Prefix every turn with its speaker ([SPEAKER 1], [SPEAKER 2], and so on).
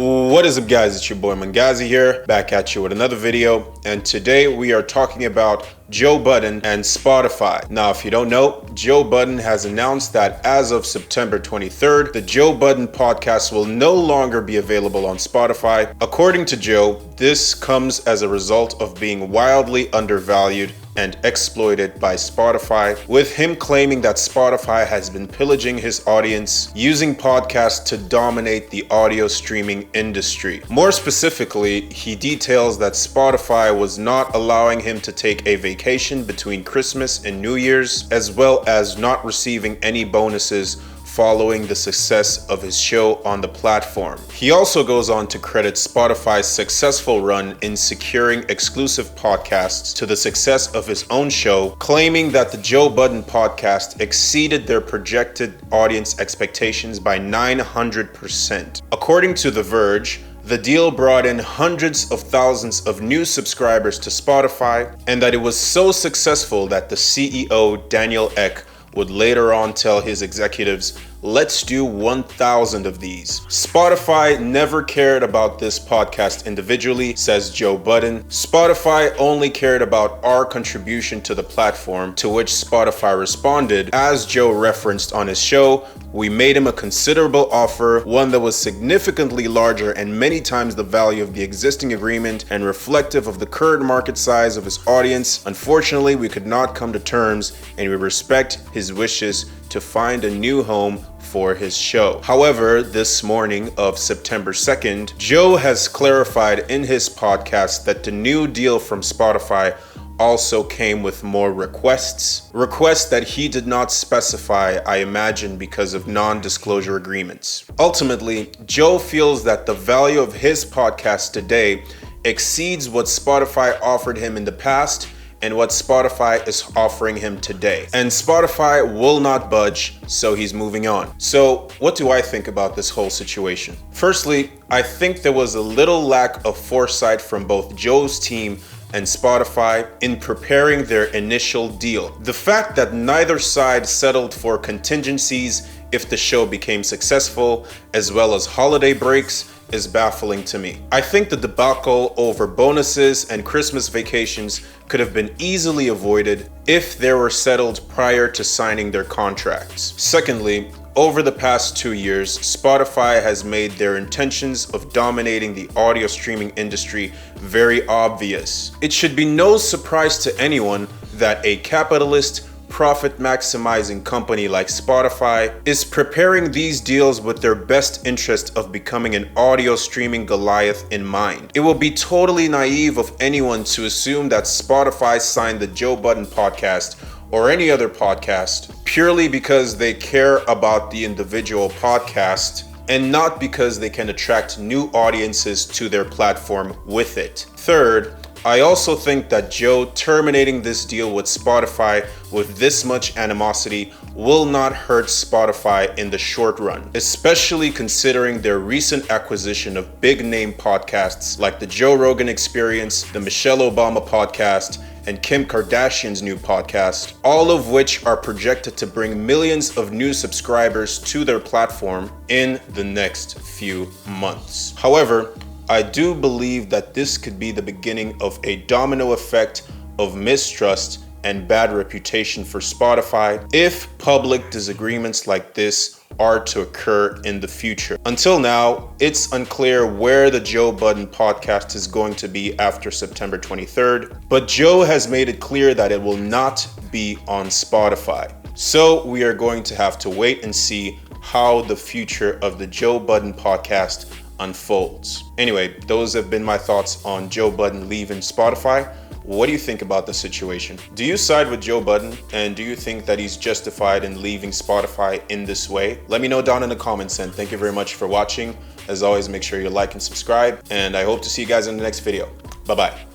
[SPEAKER 1] What is up, guys? It's your boy Mangazi here, back at you with another video, and today we are talking about Joe Budden and Spotify. Now, if you don't know, Joe Budden has announced that as of September 23rd, the Joe Budden podcast will no longer be available on Spotify. According to Joe, this comes as a result of being wildly undervalued and exploited by Spotify, with him claiming that Spotify has been pillaging his audience, using podcasts to dominate the audio streaming industry. More specifically, he details that Spotify was not allowing him to take a vacation between Christmas and New Year's, as well as not receiving any bonuses following the success of his show on the platform. He also goes on to credit Spotify's successful run in securing exclusive podcasts to the success of his own show, claiming that the Joe Budden podcast exceeded their projected audience expectations by 900%. According to The Verge, the deal brought in hundreds of thousands of new subscribers to Spotify, and that it was so successful that the CEO, Daniel Ek, would later on tell his executives, "Let's do 1,000 of these." Spotify never cared about this podcast individually, says Joe Budden. Spotify only cared about our contribution to the platform, to which Spotify responded, as Joe referenced on his show, "We made him a considerable offer, one that was significantly larger and many times the value of the existing agreement and reflective of the current market size of his audience. Unfortunately, we could not come to terms, and we respect his wishes to find a new home for his show." However, this morning of September 2nd, Joe has clarified in his podcast that the new deal from Spotify also came with more requests that he did not specify, I imagine because of non-disclosure agreements. Ultimately, Joe feels that the value of his podcast today exceeds what Spotify offered him in the past and what Spotify is offering him today. And Spotify will not budge, so he's moving on. So what do I think about this whole situation? Firstly, I think there was a little lack of foresight from both Joe's team and Spotify in preparing their initial deal. The fact that neither side settled for contingencies if the show became successful, as well as holiday breaks, is baffling to me. I think the debacle over bonuses and Christmas vacations could have been easily avoided if they were settled prior to signing their contracts. Secondly, over the past 2 years, Spotify has made their intentions of dominating the audio streaming industry very obvious. It should be no surprise to anyone that a capitalist, profit-maximizing company like Spotify is preparing these deals with their best interest of becoming an audio streaming Goliath in mind. It will be totally naive of anyone to assume that Spotify signed the Joe Budden podcast or any other podcast purely because they care about the individual podcast and not because they can attract new audiences to their platform with it. Third, I also think that Joe terminating this deal with Spotify with this much animosity will not hurt Spotify in the short run, especially considering their recent acquisition of big name podcasts like the Joe Rogan Experience, the Michelle Obama podcast, and Kim Kardashian's new podcast, all of which are projected to bring millions of new subscribers to their platform in the next few months. However, I do believe that this could be the beginning of a domino effect of mistrust and bad reputation for Spotify if public disagreements like this are to occur in the future. Until now, it's unclear where the Joe Budden podcast is going to be after September 23rd, but Joe has made it clear that it will not be on Spotify. So we are going to have to wait and see how the future of the Joe Budden podcast unfolds. Anyway, those have been my thoughts on Joe Budden leaving Spotify. What do you think about the situation? Do you side with Joe Budden, and do you think that he's justified in leaving Spotify in this way? Let me know down in the comments, and thank you very much for watching. As always, make sure you like and subscribe, and I hope to see you guys in the next video. Bye-bye.